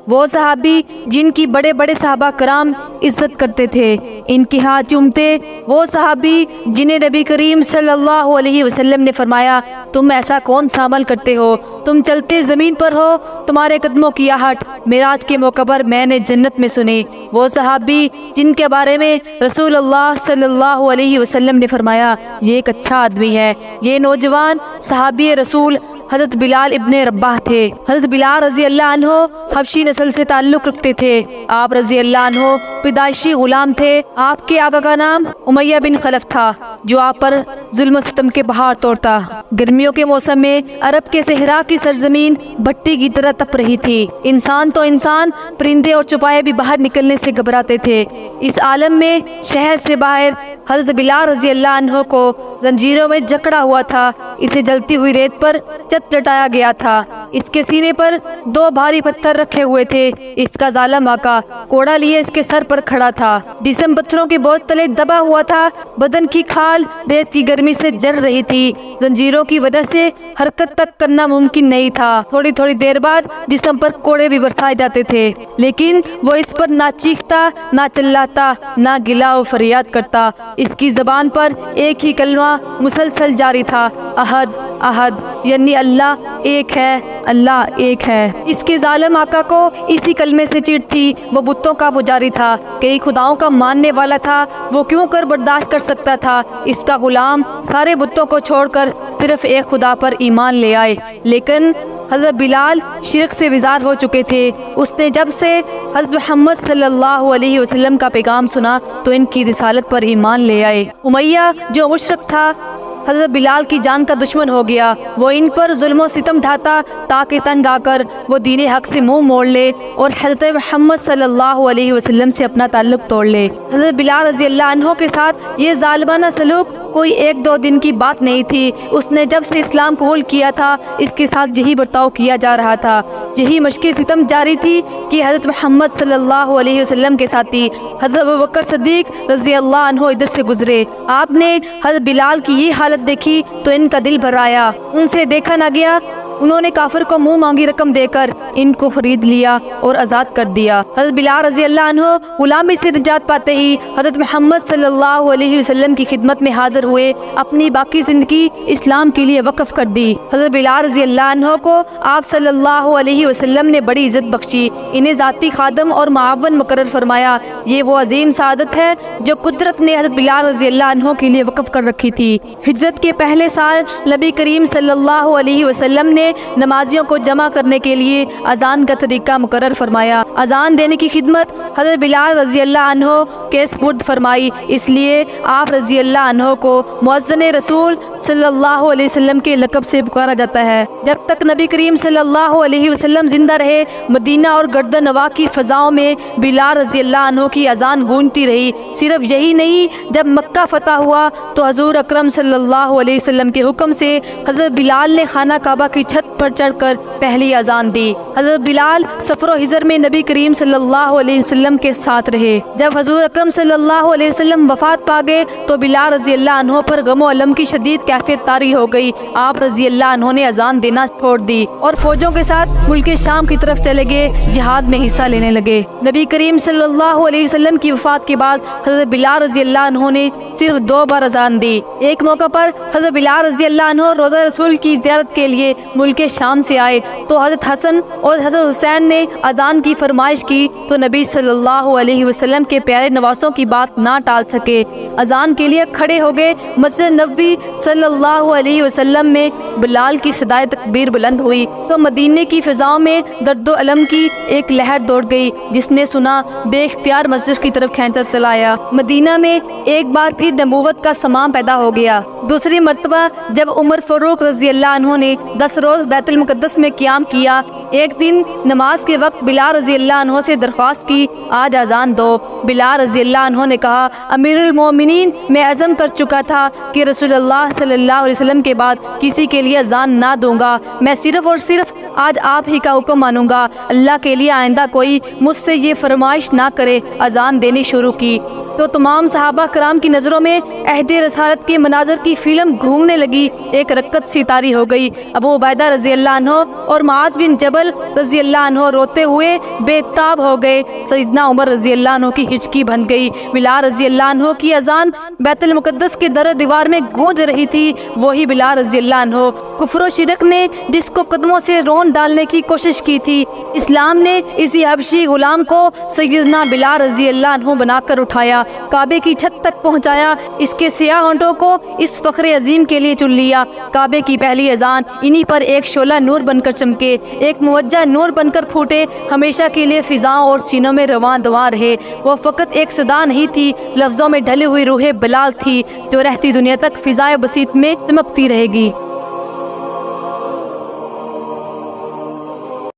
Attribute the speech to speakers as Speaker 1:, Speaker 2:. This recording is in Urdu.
Speaker 1: وہ صحابی جن کی بڑے بڑے صحابہ کرام عزت کرتے تھے، ان کے ہاتھ چومتے، وہ صحابی جنہیں نبی کریم صلی اللہ علیہ وسلم نے فرمایا تم ایسا کون سا عمل کرتے ہو، تم چلتے زمین پر ہو، تمہارے قدموں کی آہٹ معراج کے موقع پر میں نے جنت میں سنی، وہ صحابی جن کے بارے میں رسول اللہ صلی اللہ علیہ وسلم نے فرمایا یہ ایک اچھا آدمی ہے، یہ نوجوان صحابی رسول حضرت بلال ابن رباح تھے۔ حضرت بلال رضی اللہ عنہ حبشی نسل سے تعلق رکھتے تھے۔ آپ رضی اللہ عنہ پیدائشی غلام تھے۔ آپ کے آقا کا نام امیہ بن خلف تھا جو آپ پر ظلم و ستم کے پہاڑ توڑتا۔ گرمیوں کے موسم میں عرب کے صحرا کی سرزمین بھٹی کی طرح تپ رہی تھی۔ انسان تو انسان، پرندے اور چوپائے بھی باہر نکلنے سے گھبراتے تھے۔ اس عالم میں شہر سے باہر حضرت بلال رضی اللہ عنہ کو زنجیروں میں جکڑا ہوا تھا۔ اسے جلتی ہوئی ریت پر چت لٹایا گیا تھا۔ اس کے سینے پر 2 بھاری پتھر رکھے ہوئے تھے۔ اس کا ظالم آقا کوڑا لیے اس کے سر پر کھڑا تھا۔ جسم پتھروں کے بوجھ تلے دبا ہوا تھا۔ بدن کی کھال ریت کی گرمی سے جل رہی تھی۔ زنجیروں کی وجہ سے حرکت تک کرنا ممکن نہیں تھا۔ تھوڑی تھوڑی دیر بعد جسم پر کوڑے بھی برسائے جاتے تھے، لیکن وہ اس پر نہ چیختا، نہ چلاتا، نہ گلا و فریاد کرتا۔ اس کی زبان پر ایک ہی کلمہ مسلسل جاری تھا، احد احد، یعنی اللہ ایک ہے، اللہ ایک ہے۔ اس کے ظالم آقا کو اسی کلمے سے چڑ تھی۔ وہ بتوں کا پجاری تھا، کئی خداؤں کا ماننے والا تھا۔ وہ کیوں کر برداشت کر سکتا تھا اس کا غلام سارے بتوں کو چھوڑ کر صرف ایک خدا پر ایمان لے آئے؟ لیکن حضرت بلال شرک سے بیزار ہو چکے تھے۔ اس نے جب سے حضرت محمد صلی اللہ علیہ وسلم کا پیغام سنا تو ان کی رسالت پر ایمان لے آئے۔ امیہ جو مشرک تھا حضرت بلال کی جان کا دشمن ہو گیا۔ وہ ان پر ظلم و ستم ڈھاتا تاکہ تنگ آ کر وہ دین حق سے منہ موڑ لے اور حضرت محمد صلی اللہ علیہ وسلم سے اپنا تعلق توڑ لے۔ حضرت بلال رضی اللہ عنہ کے ساتھ یہ ظالمانہ سلوک کوئی 1-2 دن کی بات نہیں تھی۔ اس نے جب سے اسلام قبول کیا تھا اس کے ساتھ یہی برتاؤ کیا جا رہا تھا، یہی مشق ستم جاری تھی کہ حضرت محمد صلی اللہ علیہ وسلم کے ساتھی حضرت ابوبکر صدیق رضی اللہ عنہ ادھر سے گزرے۔ آپ نے حضرت بلال کی یہ حالت دیکھی تو ان کا دل بھر آیا، ان سے دیکھا نہ گیا۔ انہوں نے کافر کو منہ مانگی رقم دے کر ان کو خرید لیا اور آزاد کر دیا۔ حضرت بلال رضی اللہ عنہ غلامی سے نجات پاتے ہی حضرت محمد صلی اللہ علیہ وسلم کی خدمت میں حاضر ہوئے، اپنی باقی زندگی اسلام کے لیے وقف کر دی۔ حضرت بلال رضی اللہ عنہ کو آپ صلی اللہ علیہ وسلم نے بڑی عزت بخشی، انہیں ذاتی خادم اور معاون مقرر فرمایا۔ یہ وہ عظیم سعادت ہے جو قدرت نے حضرت بلال رضی اللہ عنہ کے لیے وقف کر رکھی تھی۔ ہجرت کے پہلے سال نبی کریم صلی اللہ علیہ وسلم نے نمازیوں کو جمع کرنے کے لیے اذان کا طریقہ مقرر فرمایا۔ اذان دینے کی خدمت حضرت بلال رضی اللہ عنہ کے سپرد فرمائی، اس لیے آپ رضی اللہ عنہ کو مؤذن رسول صلی اللہ علیہ وسلم کے لقب سے پکارا جاتا ہے۔ جب تک نبی کریم صلی اللہ علیہ وسلم زندہ رہے، مدینہ اور گرد نواح کی فضاؤں میں بلال رضی اللہ عنہ کی اذان گونجتی رہی۔ صرف یہی نہیں، جب مکہ فتح ہوا تو حضور اکرم صلی اللہ علیہ وسلم کے حکم سے حضرت بلال نے خانہ کعبہ کی چھت پر چڑھ کر پہلی اذان دی۔ حضرت بلال سفر و حضر میں نبی کریم صلی اللہ علیہ وسلم کے ساتھ رہے۔ جب حضور اکرم صلی اللہ علیہ وسلم وفات پا گئے تو بلال رضی اللہ عنہ پر غم و الم کی شدید کیفیت طاری ہو گئی۔ آپ رضی اللہ عنہ نے اذان دینا چھوڑ دی اور فوجوں کے ساتھ ملک شام کی طرف چلے گئے، جہاد میں حصہ لینے لگے۔ نبی کریم صلی اللہ علیہ وسلم کی وفات کے بعد حضرت بلال رضی اللہ عنہ نے صرف 2 بار اذان دی۔ ایک موقع پر حضرت بلال رضی اللہ عنہ روضہ رسول کی زیارت کے لیے ملک شام سے آئے تو حضرت حسن اور حضرت حسین نے اذان کی فرمائش کی تو نبی صلی اللہ علیہ وسلم کے پیارے نواسوں کی بات نہ ٹال سکے، اذان کے لیے کھڑے ہو گئے۔ مسجد نبوی صلی اللہ علیہ وسلم میں بلال کی صدائے تکبیر بلند ہوئی تو مدینے کی فضاؤں میں درد و الم کی ایک لہر دوڑ گئی، جس نے سنا بے اختیار مسجد کی طرف کھینچا چلایا۔ مدینہ میں ایک بار پھر نبوت کا سمام پیدا ہو گیا۔ دوسری مرتبہ جب عمر فاروق رضی اللہ عنہ نے 10 روز بیت المقدس میں قیام کیا، ایک دن نماز کے وقت بلال رضی اللہ عنہ سے درخواست کی آج اذان دو۔ بلال رضی اللہ عنہ نے کہا امیر المومنین، میں عزم کر چکا تھا کہ رسول اللہ صلی اللہ علیہ وسلم کے بعد کسی کے لیے اذان نہ دوں گا، میں صرف اور صرف آج آپ ہی کا حکم مانوں گا، اللہ کے لیے آئندہ کوئی مجھ سے یہ فرمائش نہ کرے۔ اذان دینی شروع کی۔ تو تمام صحابہ کرام کی نظروں میں عہد رسالت کے مناظر کی فلم گھومنے لگی، ایک رکت سی طاری ہو گئی۔ ابو عبیدہ رضی اللہ عنہ اور معاذ بن جبل رضی اللہ عنہ روتے ہوئے بے تاب ہو گئے۔ سیدنا عمر رضی اللہ عنہ کی ہچکی بن گئی۔ بلال رضی اللہ عنہ کی اذان بیت المقدس کے در و دیوار میں گونج رہی تھی، وہی بلال رضی اللہ عنہ کفر و شرک نے جس کو قدموں سے رون ڈالنے کی کوشش کی تھی، اسلام نے اسی حبشی غلام کو سیدنا بلال رضی اللہ عنہ بنا کر اٹھایا، کعبے کی چھت تک پہنچایا، اس کے سیاہ ہونٹوں کو اس فخر عظیم کے لیے چن لیا۔ کعبے کی پہلی اذان انہی پر ایک شعلہ نور بن کر چمکے، ایک موجہ نور بن کر پھوٹے، ہمیشہ کے لیے فضاؤں اور سینوں میں رواں دواں رہے۔ وہ فقط ایک صدا نہیں تھی، لفظوں میں ڈھلی ہوئی روح بلال تھی جو رہتی دنیا تک فضائے بسیط میں چمکتی رہے گی۔